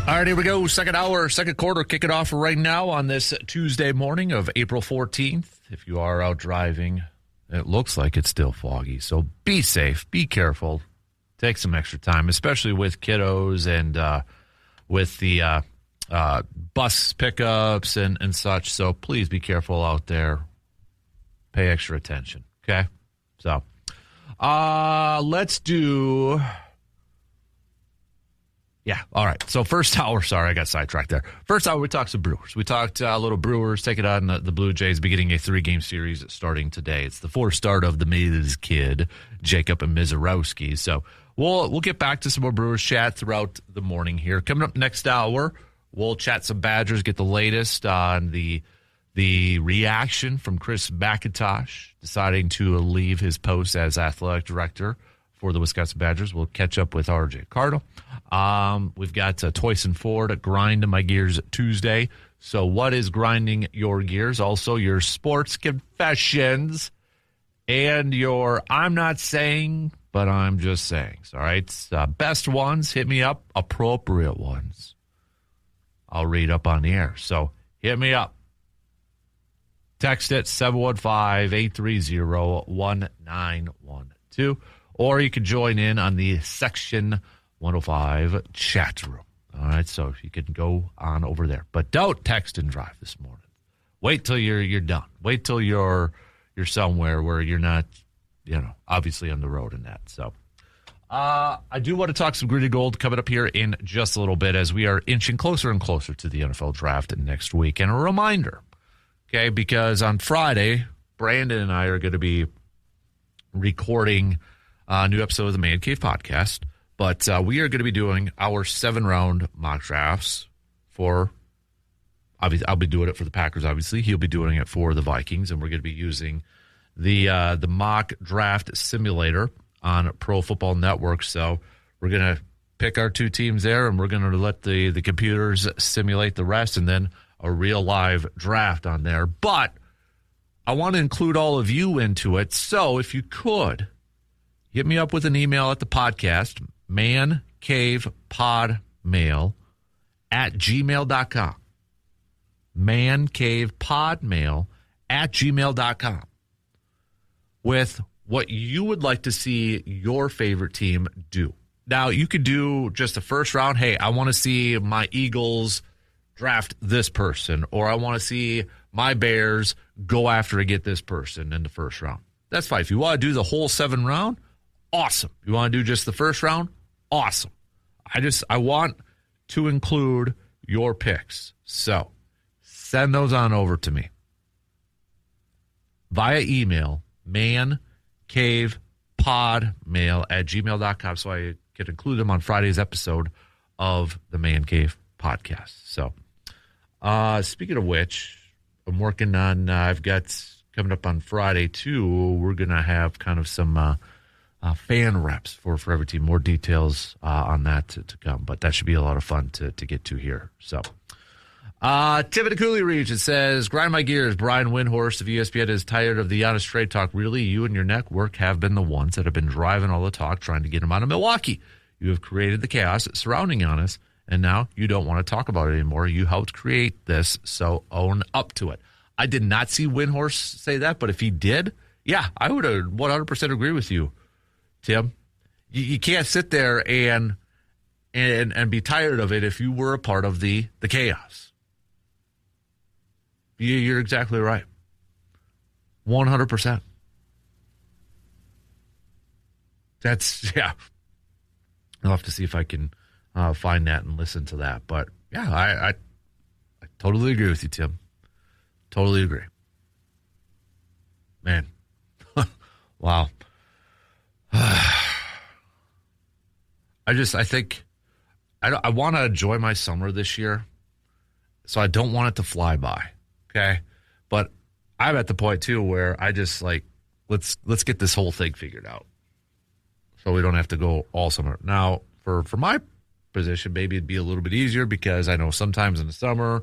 All right, here we go. Second hour, second quarter, kick it off right now on this Tuesday morning of April 14th. If you are out driving, it looks like it's still foggy. So be safe, be careful, take some extra time, especially with kiddos and with the bus pickups and such. So please be careful out there. Pay extra attention, okay? So let's do... Yeah, all right. So first hour, sorry, I got sidetracked there. First hour, we talked some Brewers. We talked a little Brewers, take it on the Blue Jays beginning a 3-game series starting today. It's the fourth start of the Miz Kid, Jacob and Mizorowski. So we'll get back to some more Brewers chat throughout the morning here. Coming up next hour, we'll chat some Badgers, get the latest on the reaction from Chris McIntosh deciding to leave his post as athletic director for the Wisconsin Badgers. We'll catch up with RJ Cardinal. We've got Toyson Ford grinding my gears Tuesday. So what is grinding your gears? Also your sports confessions and your I'm not saying, but I'm just saying. All right. Best ones, hit me up. Appropriate ones, I'll read up on the air. So hit me up. Text it 715-830-1912. Or you can join in on the Section 105 chat room. All right, so you can go on over there. But don't text and drive this morning. Wait till you're done. Wait till you're somewhere where you're not, obviously on the road and that. So I do want to talk some Gritty Gold coming up here in just a little bit as we are inching closer and closer to the NFL draft next week. And a reminder, okay, because on Friday, Brandon and I are going to be recording a new episode of the Man Cave podcast, but we are going to be doing our 7-round mock drafts for, obviously, I'll be doing it for the Packers, obviously. He'll be doing it for the Vikings, and we're going to be using the mock draft simulator on Pro Football Network. So we're going to pick our two teams there, and we're going to let the computers simulate the rest, and then a real live draft on there. But I want to include all of you into it, so if you could, hit me up with an email at the podcast, mancavepodmail@gmail.com. mancavepodmail@gmail.com with what you would like to see your favorite team do. Now, you could do just the first round. Hey, I want to see my Eagles draft this person, or I want to see my Bears go after to get this person in the first round. That's fine. If you want to do the whole 7 round, awesome. You want to do just the first round? Awesome. I want to include your picks. So send those on over to me via email, mancavepodmail@gmail.com, so I can include them on Friday's episode of the Man Cave podcast. So speaking of which, I'm working on, I've got coming up on Friday too, we're going to have kind of some fan reps for every team. More details on that to come, but that should be a lot of fun to get to here. So, Tim in the Cooley region says, grind my gears. Brian Windhorst of ESPN is tired of the honest trade talk. Really, you and your network have been the ones that have been driving all the talk, trying to get him out of Milwaukee. You have created the chaos surrounding Giannis, and now you don't want to talk about it anymore. You helped create this, so own up to it. I did not see Windhorst say that, but if he did, yeah, I would 100% agree with you, Tim. You can't sit there and be tired of it if you were a part of the chaos. You're exactly right. 100%. That's, yeah. I'll have to see if I can find that and listen to that. But, yeah, I totally agree with you, Tim. Totally agree. Man. Wow. I think I want to enjoy my summer this year, so I don't want it to fly by. Okay, but I'm at the point too where I just like let's get this whole thing figured out, so we don't have to go all summer. Now, for my position, maybe it'd be a little bit easier because I know sometimes in the summer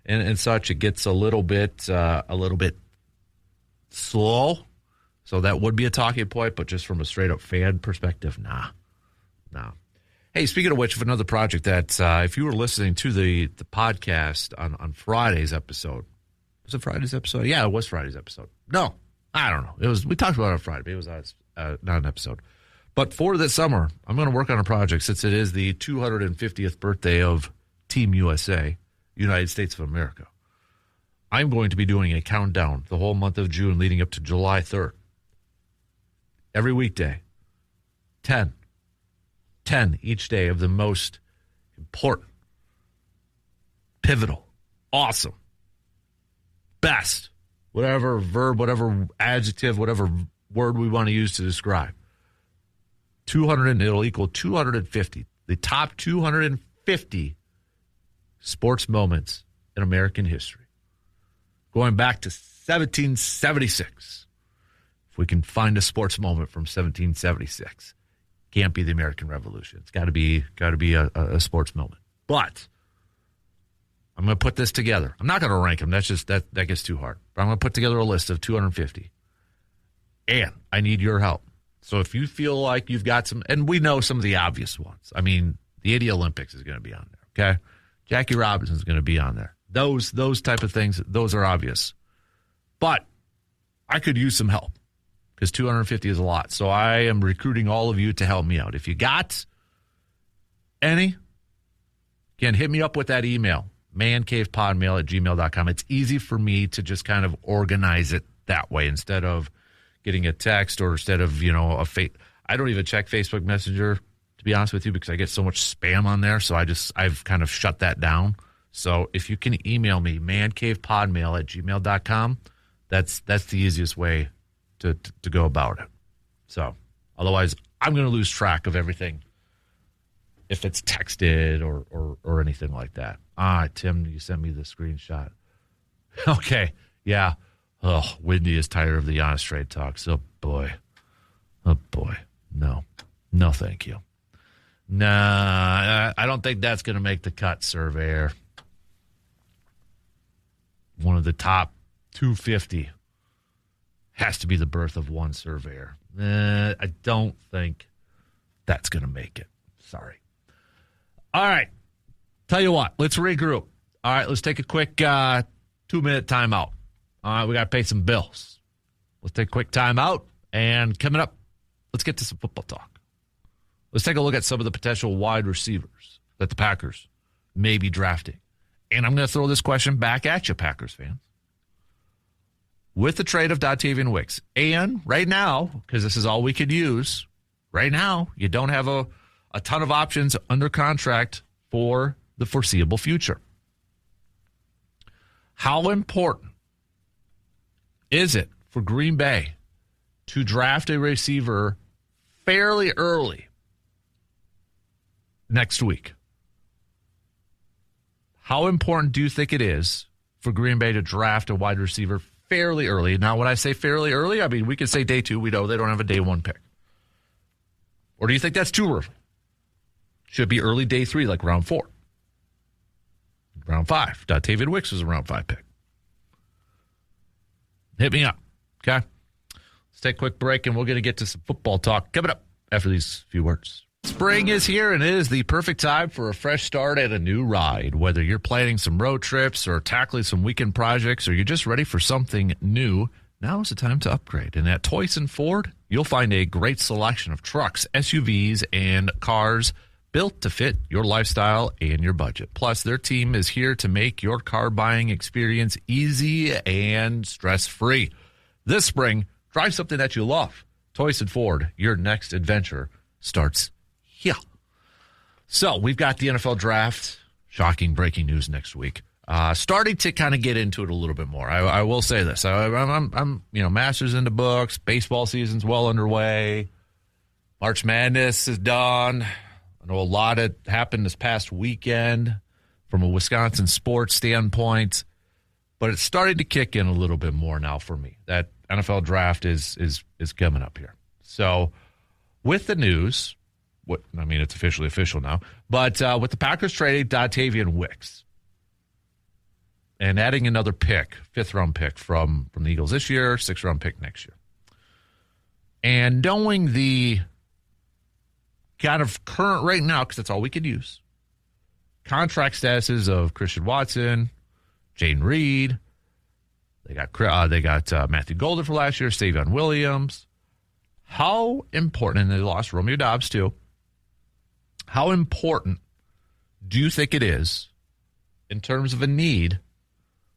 and such it gets a little bit slow. So that would be a talking point, but just from a straight up fan perspective, nah. Hey, speaking of which, of another project that if you were listening to the podcast on Friday's episode, was it Friday's episode? Yeah, it was Friday's episode. No, I don't know. We talked about it on Friday, but it was not an episode. But for this summer, I'm going to work on a project since it is the 250th birthday of Team USA, United States of America. I'm going to be doing a countdown the whole month of June leading up to July 3rd. Every weekday, 10 each day of the most important, pivotal, awesome, best, whatever verb, whatever adjective, whatever word we want to use to describe. 200, it'll equal 250. The top 250 sports moments in American history. Going back to 1776. If we can find a sports moment from 1776, can't be the American Revolution. It's got to be a sports moment. But I'm going to put this together. I'm not going to rank them. That's just that gets too hard. But I'm going to put together a list of 250. And I need your help. So if you feel like you've got some, and we know some of the obvious ones. I mean, the 80 Olympics is going to be on there, okay? Jackie Robinson is going to be on there. Those type of things, those are obvious. But I could use some help because 250 is a lot. So I am recruiting all of you to help me out. If you got any, again, hit me up with that email, mancavepodmail@gmail.com. It's easy for me to just kind of organize it that way instead of getting a text or instead of, I don't even check Facebook Messenger, to be honest with you, because I get so much spam on there. So I've kind of shut that down. So if you can email me, mancavepodmail@gmail.com, that's the easiest way to go about it. So otherwise, I'm going to lose track of everything if it's texted or anything like that. Tim, you sent me the screenshot. Okay, yeah. Oh, Wendy is tired of the honest trade talks. Oh, boy. No, thank you. Nah, I don't think that's going to make the cut, Surveyor. One of the top 250 has to be the birth of one Surveyor. I don't think that's going to make it. Sorry. All right. Tell you what, let's regroup. All right, let's take a quick 2-minute timeout. All right, we got to pay some bills. Let's take a quick timeout, and coming up, let's get to some football talk. Let's take a look at some of the potential wide receivers that the Packers may be drafting. And I'm going to throw this question back at you, Packers fans. With the trade of Dontavian Wicks, and right now, because this is all we could use, right now, you don't have a ton of options under contract for the foreseeable future. How important is it for Green Bay to draft a receiver fairly early next week? How important do you think it is for Green Bay to draft a wide receiver fairly early? Now, when I say fairly early, I mean we could say day 2. We know they don't have a day 1 pick. Or do you think that's too early? Should be early day 3, like round 4. Round 5. Dontavian Wicks was a round 5 pick. Hit me up, okay? Let's take a quick break, and we're going to get to some football talk coming up after these few words. Spring is here, and it is the perfect time for a fresh start at a new ride. Whether you're planning some road trips or tackling some weekend projects, or you're just ready for something new, now is the time to upgrade. And at Toyson Ford, you'll find a great selection of trucks, SUVs, and cars built to fit your lifestyle and your budget. Plus, their team is here to make your car buying experience easy and stress-free. This spring, drive something that you love. Toyson Ford, your next adventure starts here. So, we've got the NFL draft. Shocking breaking news next week. Starting to kind of get into it a little bit more. I will say this. I'm Masters in the books. Baseball season's well underway. March Madness is done. I know a lot had happened this past weekend from a Wisconsin sports standpoint, but it's starting to kick in a little bit more now for me. That NFL draft is coming up here. So with the news, it's officially official now, but with the Packers trading Dontavian Wicks and adding another pick, 5th-round pick from the Eagles this year, 6th-round pick next year, and knowing the kind of current right now, because that's all we could use. Contract statuses of Christian Watson, Jaden Reed. They got Matthew Golden for last year, Savion Williams. How important, and they lost Romeo Dobbs too. How important do you think it is in terms of a need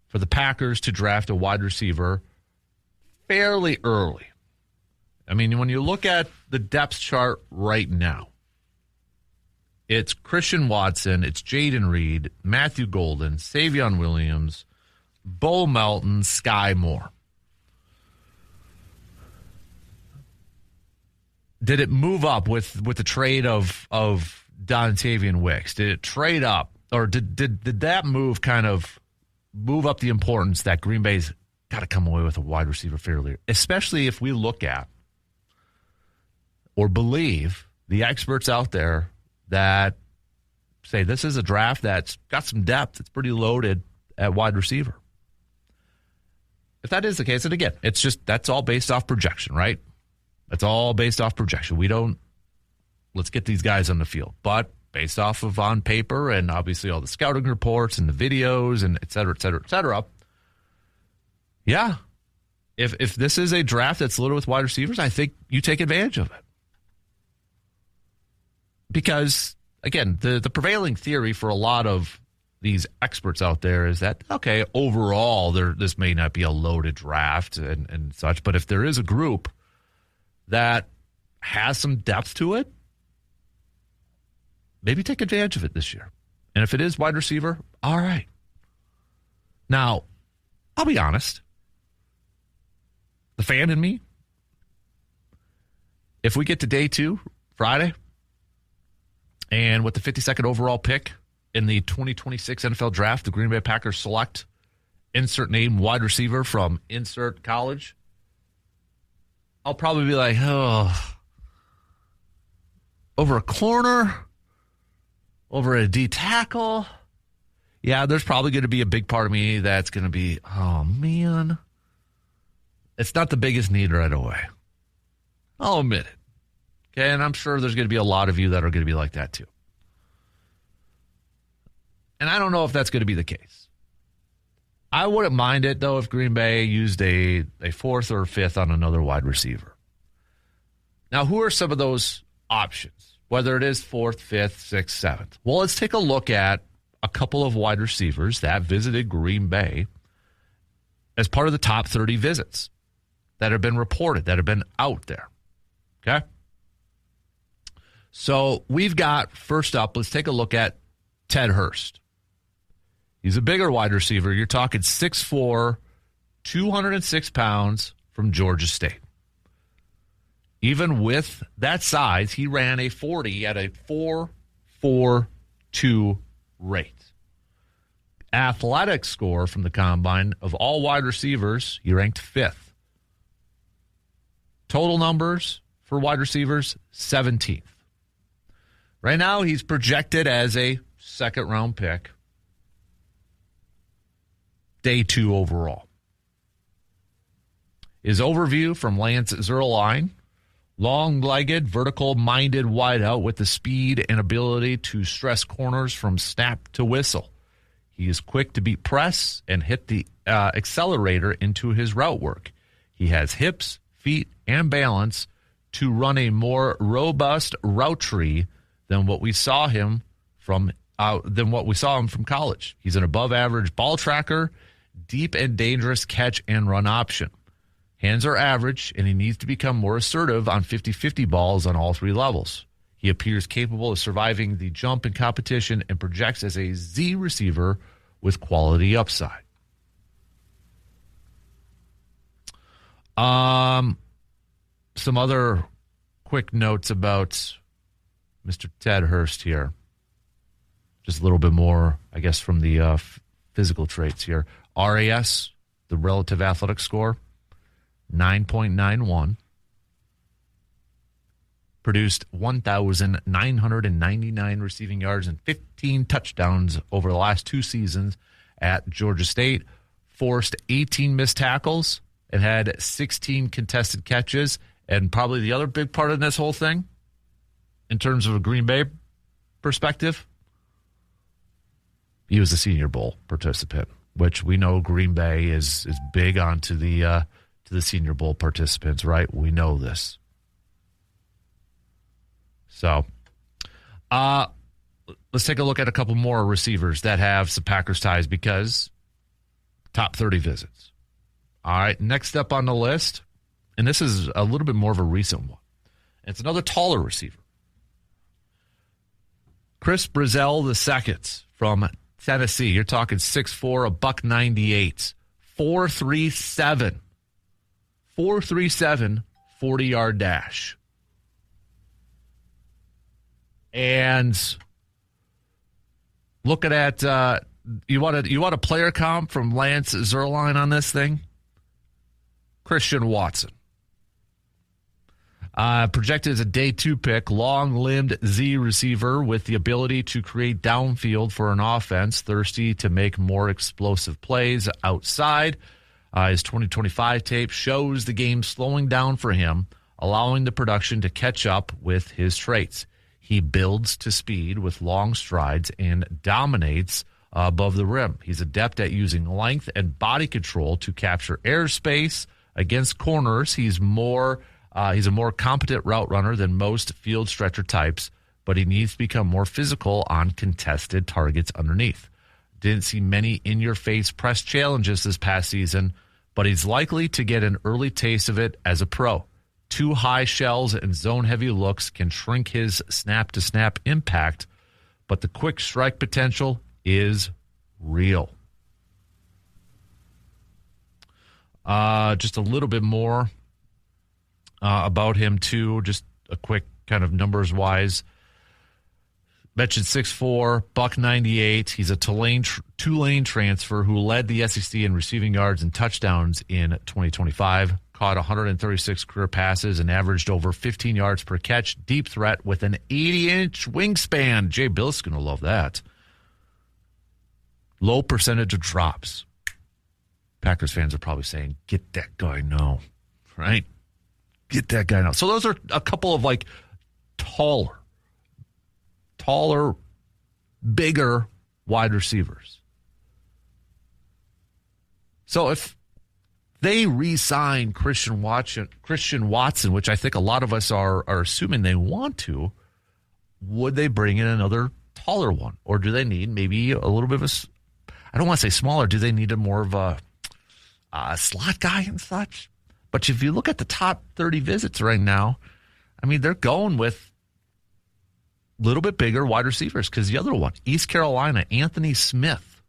for the Packers to draft a wide receiver fairly early? I mean, when you look at the depth chart right now, it's Christian Watson, it's Jaden Reed, Matthew Golden, Savion Williams, Bo Melton, Sky Moore. Did it move up with the trade of Dontavian Wicks? Did it trade up, or did that move kind of move up the importance that Green Bay's got to come away with a wide receiver fairly, especially if we look at or believe the experts out there that say this is a draft that's got some depth, it's pretty loaded at wide receiver. If that is the case, and again, it's just that's all based off projection, right? That's all based off projection. Let's get these guys on the field. But based off of on paper and obviously all the scouting reports and the videos and et cetera, et cetera, et cetera. Yeah. If this is a draft that's loaded with wide receivers, I think you take advantage of it. Because, again, the prevailing theory for a lot of these experts out there is that, okay, overall, this may not be a loaded draft and such, but if there is a group that has some depth to it, maybe take advantage of it this year. And if it is wide receiver, all right. Now, I'll be honest. The fan in me, if we get to day 2, Friday, and with the 52nd overall pick in the 2026 NFL Draft, the Green Bay Packers select insert name wide receiver from insert college, I'll probably be like, oh, over a corner, over a D tackle. Yeah, there's probably going to be a big part of me that's going to be, oh, man. It's not the biggest need right away. I'll admit it. Okay, and I'm sure there's going to be a lot of you that are going to be like that too. And I don't know if that's going to be the case. I wouldn't mind it, though, if Green Bay used a 4th or 5th on another wide receiver. Now, who are some of those options? Whether it is 4th, 5th, 6th, 7th. Well, let's take a look at a couple of wide receivers that visited Green Bay as part of the top 30 visits that have been reported, that have been out there. Okay? So we've got, first up, let's take a look at Ted Hurst. He's a bigger wide receiver. You're talking 6'4", 206 pounds from Georgia State. Even with that size, he ran a 40 at a 4.42 rate. Athletic score from the combine of all wide receivers, he ranked 5th. Total numbers for wide receivers, 17th. Right now, he's projected as a second-round pick. Day 2 overall. His overview from Lance Zierlein: long-legged, vertical-minded wideout with the speed and ability to stress corners from snap to whistle. He is quick to beat press and hit the accelerator into his route work. He has hips, feet, and balance to run a more robust route tree than what we saw him from college. He's an above-average ball tracker, deep and dangerous catch and run option. Hands are average, and he needs to become more assertive on 50-50 balls on all 3 levels. He appears capable of surviving the jump in competition and projects as a Z receiver with quality upside. Some other quick notes about Mr. Ted Hurst here. Just a little bit more, I guess, from the physical traits here. RAS, the relative athletic score, 9.91. Produced 1,999 receiving yards and 15 touchdowns over the last 2 seasons at Georgia State. Forced 18 missed tackles and had 16 contested catches. And probably the other big part of this whole thing, in terms of a Green Bay perspective, he was a Senior Bowl participant, which we know Green Bay is big onto the to the Senior Bowl participants, right? We know this. So, let's take a look at a couple more receivers that have some Packers ties because top 30 visits. All right, next up on the list, and this is a little bit more of a recent one. It's another taller receiver. Chris Brazzell II from Tennessee. You're talking 6'4", $198, 4.37. 4.37 40-yard dash. And looking at you want a player comp from Lance Zierlein on this thing? Christian Watson. Projected as a day 2 pick, long-limbed Z receiver with the ability to create downfield for an offense, thirsty to make more explosive plays outside. His 2025 tape shows the game slowing down for him, allowing the production to catch up with his traits. He builds to speed with long strides and dominates above the rim. He's adept at using length and body control to capture airspace against corners. He's a more competent route runner than most field stretcher types, but he needs to become more physical on contested targets underneath. Didn't see many in-your-face press challenges this past season, but he's likely to get an early taste of it as a pro. 2 high shells and zone-heavy looks can shrink his snap-to-snap impact, but the quick strike potential is real. Just a little bit more about him, too. Just a quick kind of numbers-wise. Mentioned 6'4", $198. He's a Tulane transfer who led the SEC in receiving yards and touchdowns in 2025. Caught 136 career passes and averaged over 15 yards per catch. Deep threat with an 80-inch wingspan. Jay Bill's going to love that. Low percentage of drops. Packers fans are probably saying, get that guy now. Right? Get that guy now. So those are a couple of like taller, bigger wide receivers. So if they re-sign Christian Watson, which I think a lot of us are assuming they want to, would they bring in another taller one? Or do they need maybe a little bit of I don't want to say smaller, do they need a more of a slot guy and such? But if you look at the top 30 visits right now, I mean, they're going with a little bit bigger wide receivers because the other one, East Carolina, Anthony Smith,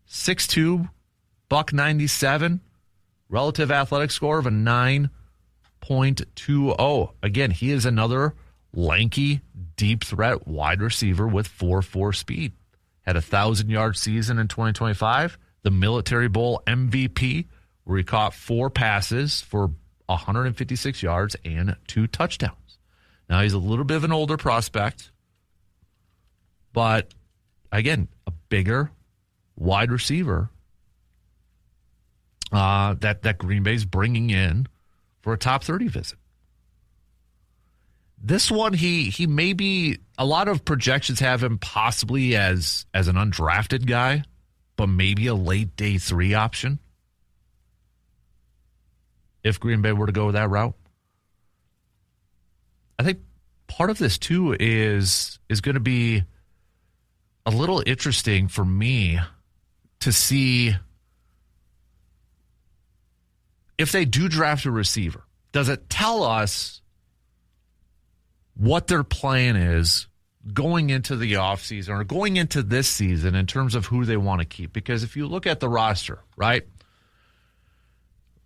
6'2", $197, relative athletic score of a 9.20. Again, he is another lanky, deep threat wide receiver with 4.4 speed. Had a 1,000-yard season in 2025, the Military Bowl MVP, where he caught 4 passes for 156 yards and 2 touchdowns. Now, he's a little bit of an older prospect, but, again, a bigger wide receiver that Green Bay's bringing in for a top 30 visit. This one, he may be, a lot of projections have him possibly as an undrafted guy, but maybe a late day 3 option if Green Bay were to go that route. I think part of this, too, is going to be a little interesting for me to see if they do draft a receiver. Does it tell us what their plan is going into the offseason or going into this season in terms of who they want to keep? Because if you look at the roster, right,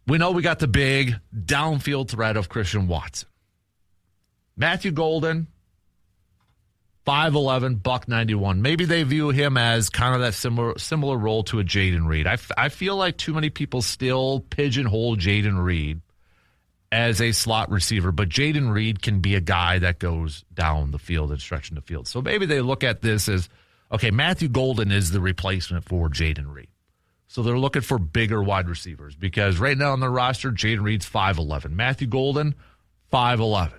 we know we got the big downfield threat of Christian Watson. Matthew Golden, 5'11", $191. Maybe they view him as kind of that similar role to a Jaden Reed. I feel like too many people still pigeonhole Jaden Reed as a slot receiver, but Jaden Reed can be a guy that goes down the field and stretching the field. So maybe they look at this as, okay, Matthew Golden is the replacement for Jaden Reed. So they're looking for bigger wide receivers because right now on the roster, Jaden Reed's 5'11". Matthew Golden, 5'11".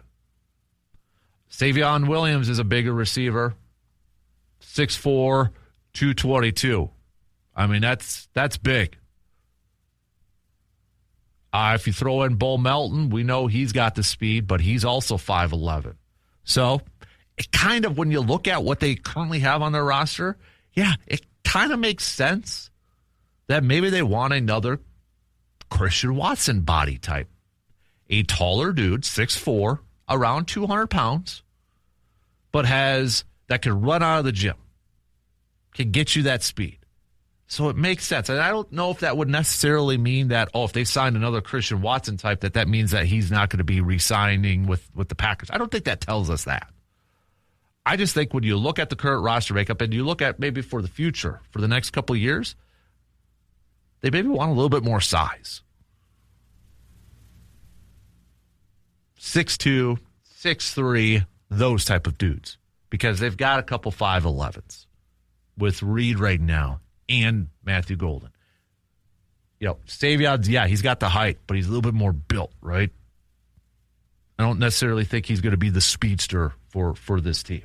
Savion Williams is a bigger receiver, 6'4", 222. I mean, that's big. If you throw in Bull Melton, we know he's got the speed, but he's also 5'11". So it kind of, when you look at what they currently have on their roster, yeah, it kind of makes sense that maybe they want another Christian Watson body type. A taller dude, 6'4", around 200 pounds, but that can run out of the gym, can get you that speed. So it makes sense. And I don't know if that would necessarily mean that, if they signed another Christian Watson type, that means that he's not going to be re-signing with the Packers. I don't think that tells us that. I just think when you look at the current roster makeup and you look at maybe for the future, for the next couple of years, they maybe want a little bit more size. 6'2", 6'3", those type of dudes. Because they've got a couple 5'11s with Reed right now and Matthew Golden. Savion's, he's got the height, but he's a little bit more built, right? I don't necessarily think he's going to be the speedster for this team.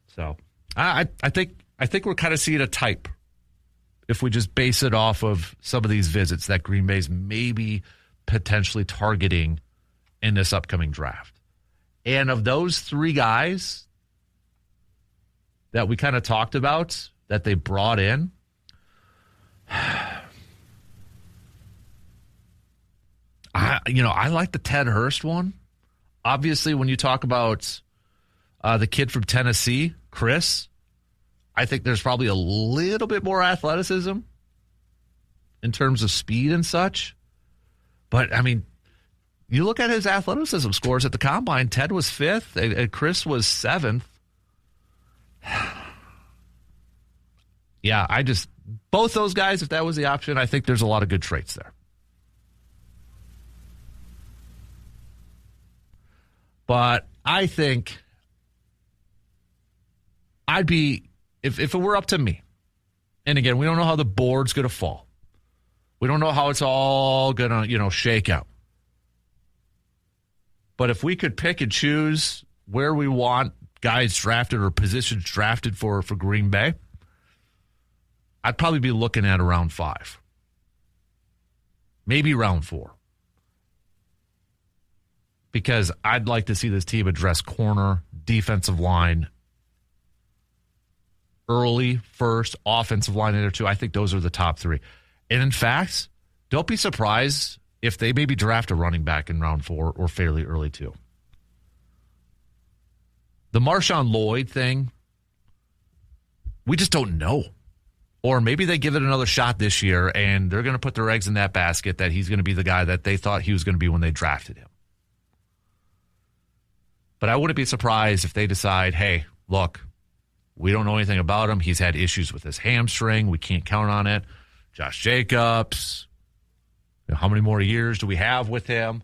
So I think we're kind of seeing a type if we just base it off of some of these visits that Green Bay's maybe potentially targeting in this upcoming draft. And of those three guys that we kind of talked about that they brought in, I like the Ted Hurst one. Obviously, when you talk about the kid from Tennessee, Chris, I think there's probably a little bit more athleticism in terms of speed and such. But, I mean, you look at his athleticism scores at the Combine, Ted was 5th and Chris was 7th. Yeah, both those guys, if that was the option, I think there's a lot of good traits there. But I think I'd be, if it were up to me, and again, we don't know how the board's going to fall. We don't know how it's all going to, shake out. But if we could pick and choose where we want guys drafted or positions drafted for Green Bay, I'd probably be looking at around 5. Maybe round 4. Because I'd like to see this team address corner, defensive line, early, first, offensive line in there too. I think those are the top 3. And in fact, don't be surprised if they maybe draft a running back in round 4 or fairly early too. The Marshawn Lloyd thing, we just don't know. Or maybe they give it another shot this year and they're going to put their eggs in that basket that he's going to be the guy that they thought he was going to be when they drafted him. But I wouldn't be surprised if they decide, hey, look, we don't know anything about him. He's had issues with his hamstring. We can't count on it. Josh Jacobs, how many more years do we have with him?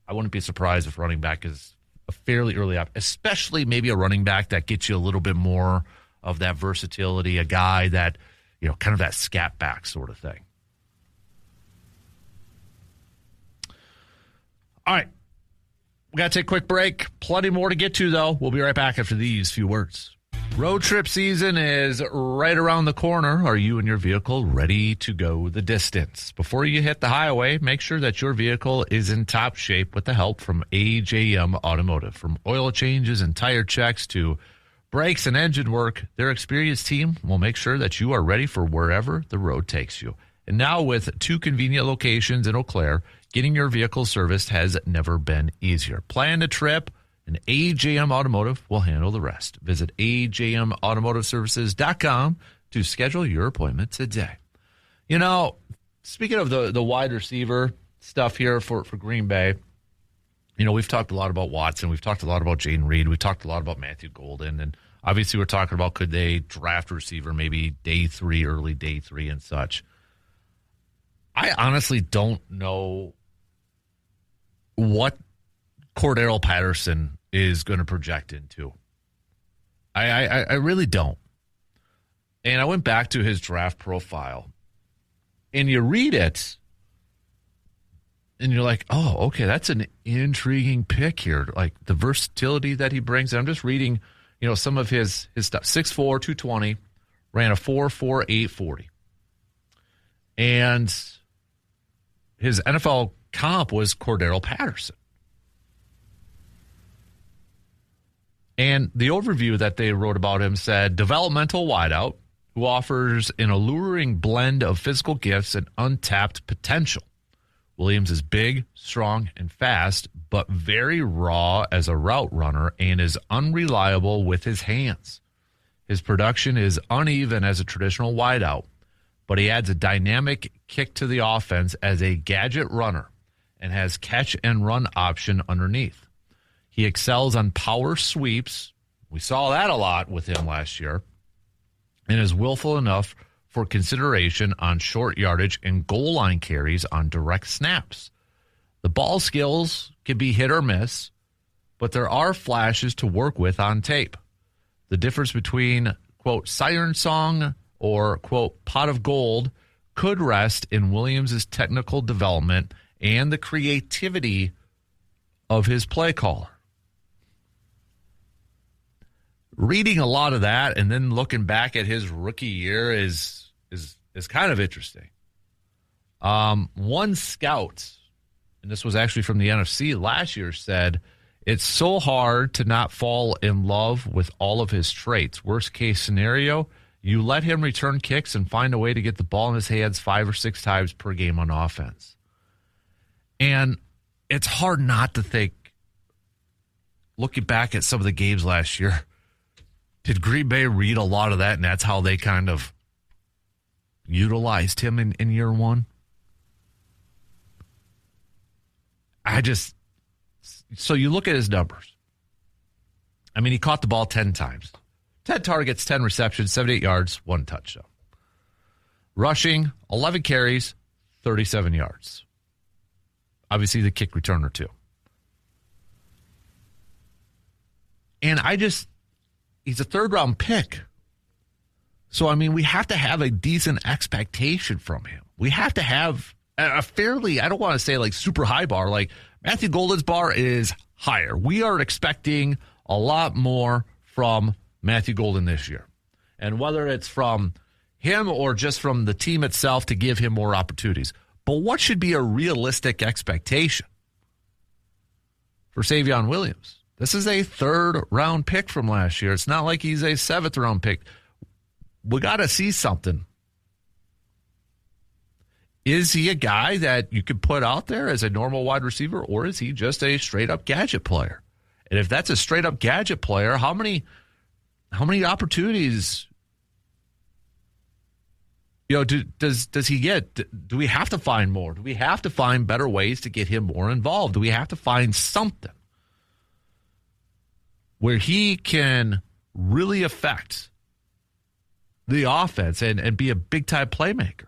I wouldn't be surprised if running back is a fairly early up, especially maybe a running back that gets you a little bit more of that versatility, a guy that, kind of that scat back sort of thing. All right. We got to take a quick break. Plenty more to get to, though. We'll be right back after these few words. Road trip season is right around the corner. Are you and your vehicle ready to go the distance? Before you hit the highway, make sure that your vehicle is in top shape with the help from AJM Automotive. From oil changes and tire checks to brakes and engine work, their experienced team will make sure that you are ready for wherever the road takes you. And now with 2 convenient locations in Eau Claire, getting your vehicle serviced has never been easier. Plan the trip, and AJM Automotive will handle the rest. Visit AJMAutomotiveservices.com to schedule your appointment today. Speaking of the wide receiver stuff here for Green Bay, we've talked a lot about Watson. We've talked a lot about Jaden Reed. We've talked a lot about Matthew Golden. And obviously we're talking about could they draft a receiver maybe day 3, early day 3 and such. I honestly don't know what Cordero Patterson is going to project into. I really don't. And I went back to his draft profile, and you read it, And you're like, oh, okay, that's an intriguing pick here. Like the versatility that he brings. And I'm just reading, some of his stuff. 6'4", 220, ran a 4.4, 840. And his NFL comp was Cordero Patterson. And the overview that they wrote about him said, developmental wideout who offers an alluring blend of physical gifts and untapped potential. Williams is big, strong, and fast, but very raw as a route runner and is unreliable with his hands. His production is uneven as a traditional wideout, but he adds a dynamic kick to the offense as a gadget runner and has catch and run option underneath. He excels on power sweeps. We saw that a lot with him last year, and is willful enough for consideration on short yardage and goal line carries on direct snaps. The ball skills can be hit or miss, but there are flashes to work with on tape. The difference between, quote, siren song or, quote, pot of gold could rest in Williams' technical development and the creativity of his play caller. Reading a lot of that and then looking back at his rookie year is kind of interesting. One scout, and this was actually from the NFC last year, said, it's so hard to not fall in love with all of his traits. Worst case scenario, you let him return kicks and find a way to get the ball in his hands 5 or 6 times per game on offense. And it's hard not to think, looking back at some of the games last year, did Green Bay read a lot of that, and that's how they kind of utilized him in year one? So you look at his numbers. I mean, he caught the ball 10 times. 10 targets, 10 receptions, 78 yards, 1 touchdown. Rushing, 11 carries, 37 yards. Obviously, the kick returner, too. And he's a third-round pick. So, I mean, we have to have a decent expectation from him. We have to have a fairly, I don't want to say like super high bar. Like Matthew Golden's bar is higher. We are expecting a lot more from Matthew Golden this year. And whether it's from him or just from the team itself to give him more opportunities. But what should be a realistic expectation for Savion Williams? This is a third-round pick from last year. It's not like he's a seventh-round pick. We got to see something. Is he a guy that you could put out there as a normal wide receiver, or is he just a straight-up gadget player? And if that's a straight-up gadget player, how many opportunities does he get? Do we have to find more? Do we have to find better ways to get him more involved? Do we have to find something where he can really affect the offense and be a big-time playmaker?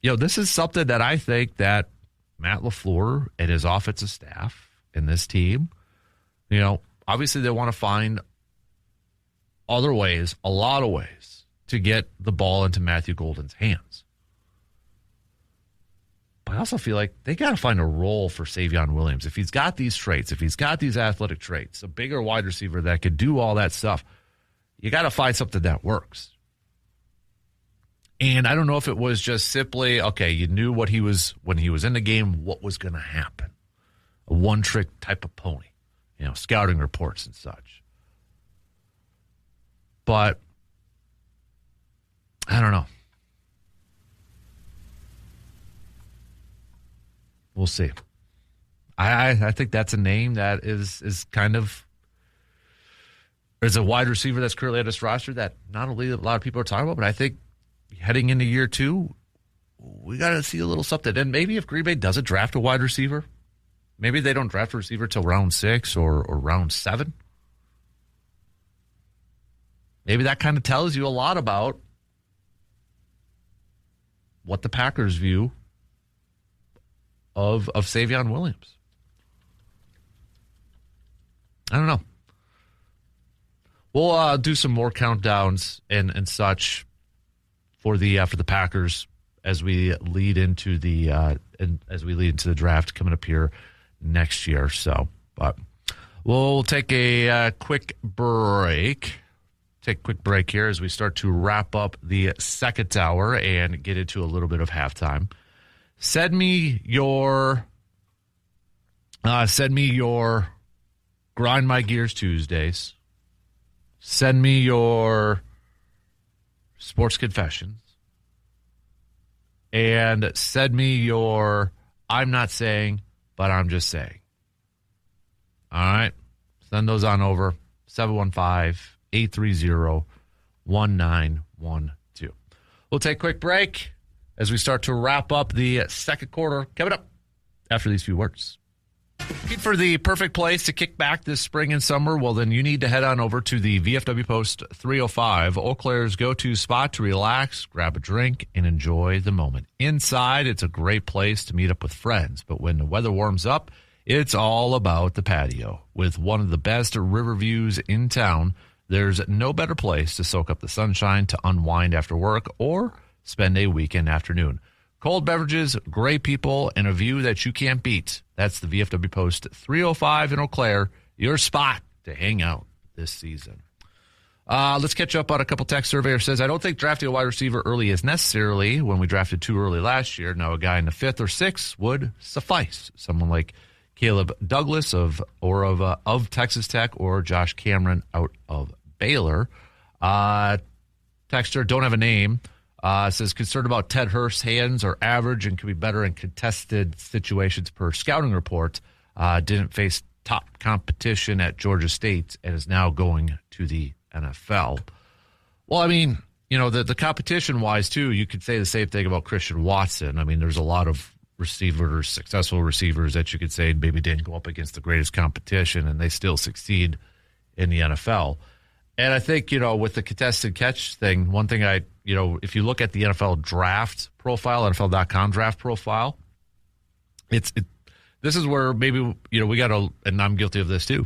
This is something that I think that Matt LaFleur and his offensive staff and this team, obviously they want to find other ways, a lot of ways, to get the ball into Matthew Golden's hands. But I also feel like they got to find a role for Savion Williams. If he's got these traits, if he's got these athletic traits, a bigger wide receiver that could do all that stuff, you got to find something that works. And I don't know if it was just simply, okay, you knew what he was, when he was in the game, what was going to happen. A one-trick type of pony, scouting reports and such. But I don't know. We'll see. I think that's a name that is kind of, is a wide receiver that's currently at this roster that not only a lot of people are talking about, but I think heading into year 2, we got to see a little something. And maybe if Green Bay doesn't draft a wide receiver, maybe they don't draft a receiver till round 6 or round 7. Maybe that kind of tells you a lot about what the Packers view of Savion Williams. I don't know. We'll do some more countdowns and such for the Packers as we lead into the draft coming up here next year. So, but we'll take a quick break. Take a quick break here as we start to wrap up the second hour and get into a little bit of halftime. Send me your Grind My Gears Tuesdays. Send me your sports confessions. And send me your I'm not saying, but I'm just saying. All right? Send those on over. 715-830-1912. We'll take a quick break as we start to wrap up the second quarter. Coming up after these few words. Looking for the perfect place to kick back this spring and summer? Well, then you need to head on over to the VFW Post 305, Eau Claire's go-to spot to relax, grab a drink, and enjoy the moment. Inside, it's a great place to meet up with friends, but when the weather warms up, it's all about the patio. With one of the best river views in town, there's no better place to soak up the sunshine, to unwind after work, or spend a weekend afternoon. Cold beverages, great people, and a view that you can't beat. That's the VFW Post 305 in Eau Claire, your spot to hang out this season. Let's catch up on a couple text. Surveyor says, I don't think drafting a wide receiver early is necessarily when we drafted too early last year. Now a guy in the 5th or 6th would suffice. Someone like Caleb Douglas of Texas Tech or Josh Cameron out of Baylor. Texter, don't have a name. Says, concerned about Ted Hurst's hands are average and could be better in contested situations per scouting report. Didn't face top competition at Georgia State and is now going to the NFL. Well, I mean, you know, the competition-wise, too, you could say the same thing about Christian Watson. I mean, there's a lot of receivers, successful receivers that you could say maybe didn't go up against the greatest competition and they still succeed in the NFL. And I think, you know, with the contested catch thing, one thing if you look at the NFL draft profile, NFL.com draft profile, this is where maybe, you know, we got to, and I'm guilty of this too,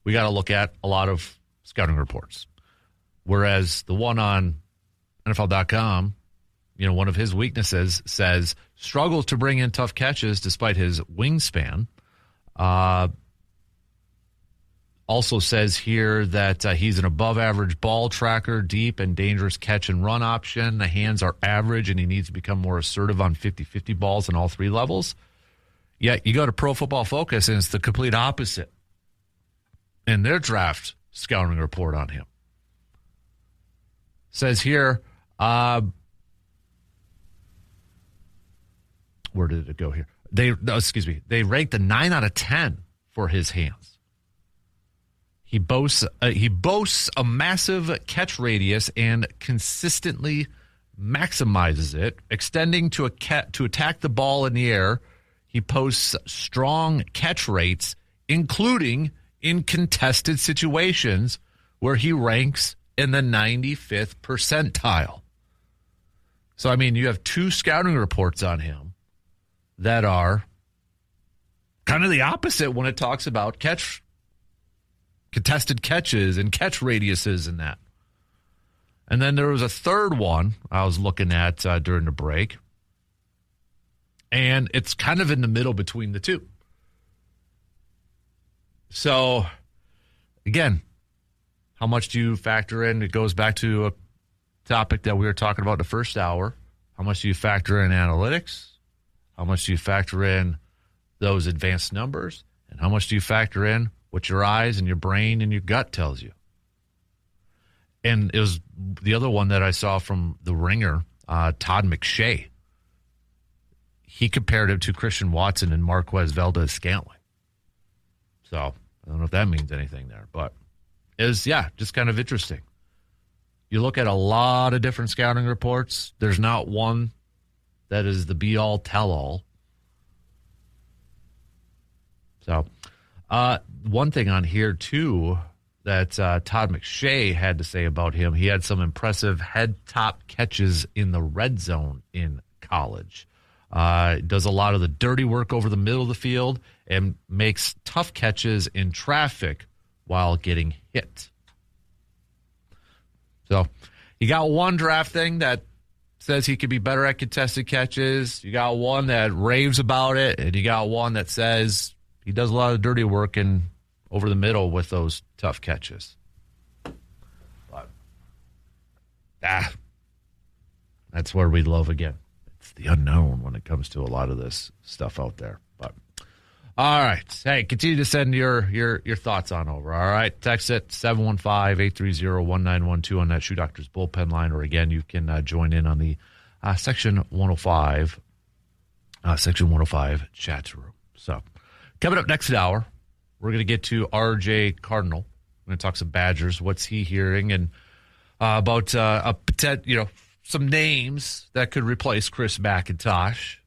we got to look at a lot of scouting reports. Whereas the one on NFL.com, you know, one of his weaknesses says struggles to bring in tough catches despite his wingspan. Also says here that he's an above-average ball tracker, deep and dangerous catch and run option. The hands are average, and he needs to become more assertive on 50-50 balls in all three levels. Yet you go to Pro Football Focus, and it's the complete opposite in their draft scouting report on him. Says here, where did it go here? They ranked a 9 out of 10 for his hands. He boasts a massive catch radius and consistently maximizes it, extending to attack the ball in the air. He posts strong catch rates, including in contested situations where he ranks in the 95th percentile. So, I mean, you have two scouting reports on him that are kind of the opposite when it talks about contested catches and catch radiuses and that. And then there was a third one I was looking at during the break, and it's kind of in the middle between the two. So, again, how much do you factor in? It goes back to a topic that we were talking about the first hour. How much do you factor in analytics? How much do you factor in those advanced numbers? And how much do you factor in what your eyes and your brain and your gut tells you? And it was the other one that I saw from The Ringer, Todd McShay. He compared him to Christian Watson and Marquez Valdez-Scantling. So I don't know if that means anything there, but it was, just kind of interesting. You look at a lot of different scouting reports. There's not one that is the be-all, tell-all. So one thing on here, too, that Todd McShay had to say about him, he had some impressive head-top catches in the red zone in college. Does a lot of the dirty work over the middle of the field and makes tough catches in traffic while getting hit. So you got one draft thing that says he could be better at contested catches. You got one that raves about it, and you got one that says he does a lot of dirty work and over the middle with those tough catches. But that's where we love again. It's the unknown when it comes to a lot of this stuff out there. But all right. Hey, continue to send your thoughts on over. All right. Text it 715-830-1912 on that Shoe Doctors bullpen line. Or again, you can join in on the Section 105 chat room. So coming up next hour, we're going to get to RJ Cardinal. We're going to talk some Badgers. What's he hearing? And about some names that could replace Chris McIntosh.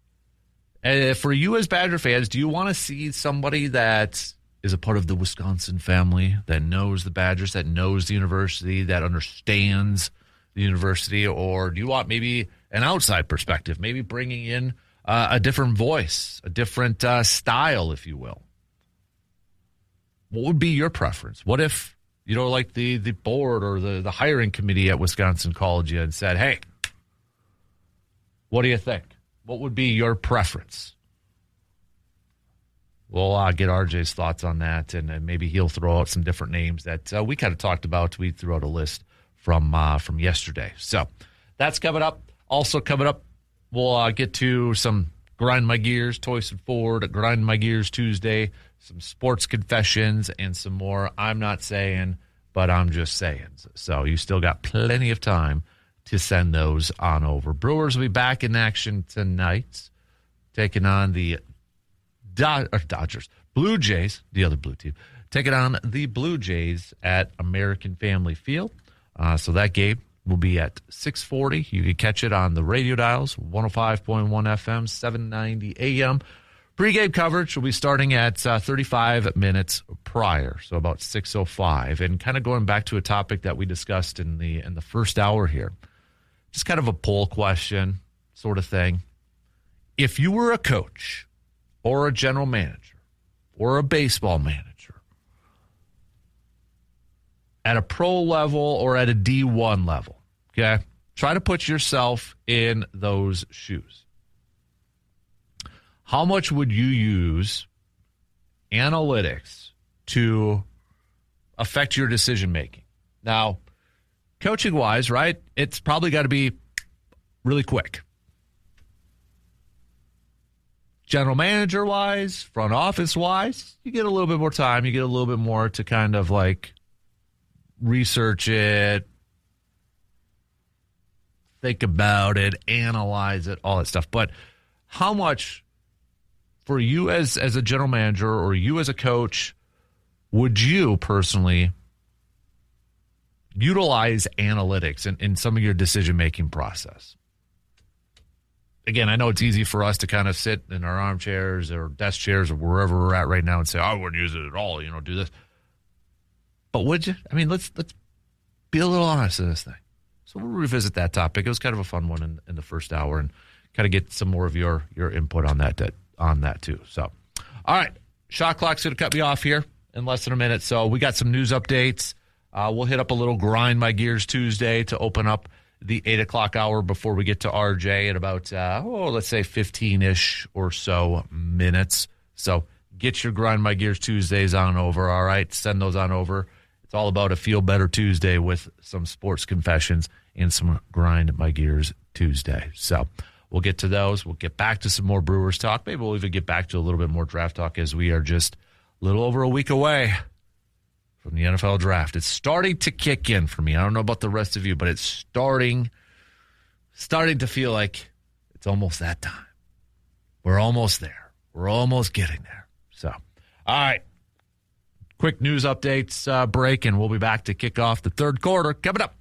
For you as Badger fans, do you want to see somebody that is a part of the Wisconsin family, that knows the Badgers, that knows the university, that understands the university? Or do you want maybe an outside perspective, maybe bringing in a different voice, a different style, if you will? What would be your preference? What if, like the board or the hiring committee at Wisconsin called you and said, hey, what do you think? What would be your preference? We'll get RJ's thoughts on that, and maybe he'll throw out some different names that we kind of talked about. We threw out a list from yesterday. So that's coming up. Also coming up, we'll get to some Grind My Gears, Toyson Ford, Grind My Gears Tuesday, some sports confessions, and some more I'm not saying, but I'm just saying. So you still got plenty of time to send those on over. Brewers will be back in action tonight, taking on the Dodgers. Blue Jays, the other blue team, taking on the Blue Jays at American Family Field. So that game will be at 6:40. You can catch it on the radio dials, 105.1 FM, 790 AM. Pre-game coverage will be starting at 35 minutes prior, so about 6:05. And kind of going back to a topic that we discussed in the first hour here, just kind of a poll question sort of thing. If you were a coach or a general manager or a baseball manager at a pro level or at a D1 level, okay, try to put yourself in those shoes. How much would you use analytics to affect your decision making? Now, coaching wise, right? It's probably got to be really quick. General manager wise, front office wise, you get a little bit more time. You get a little bit more to kind of like research it, think about it, analyze it, all that stuff. But how much for you as a general manager or you as a coach would you personally utilize analytics in some of your decision-making process? Again, I know it's easy for us to kind of sit in our armchairs or desk chairs or wherever we're at right now and say, I wouldn't use it at all, do this. But would you? I mean, let's be a little honest in this thing. So we'll revisit that topic. It was kind of a fun one in the first hour and kind of get some more of your input on that too. So, all right, shot clock's going to cut me off here in less than a minute. So we got some news updates. We'll hit up a little Grind My Gears Tuesday to open up the 8 o'clock hour before we get to RJ in about, let's say 15-ish or so minutes. So get your Grind My Gears Tuesdays on over, all right? Send those on over. It's all about a Feel Better Tuesday with some sports confessions and some Grind My Gears Tuesday. So we'll get to those. We'll get back to some more Brewers talk. Maybe we'll even get back to a little bit more draft talk as we are just a little over a week away from the NFL draft. It's starting to kick in for me. I don't know about the rest of you, but it's starting to feel like it's almost that time. We're almost there. We're almost getting there. So, all right. Quick news updates break, and we'll be back to kick off the third quarter. Coming up.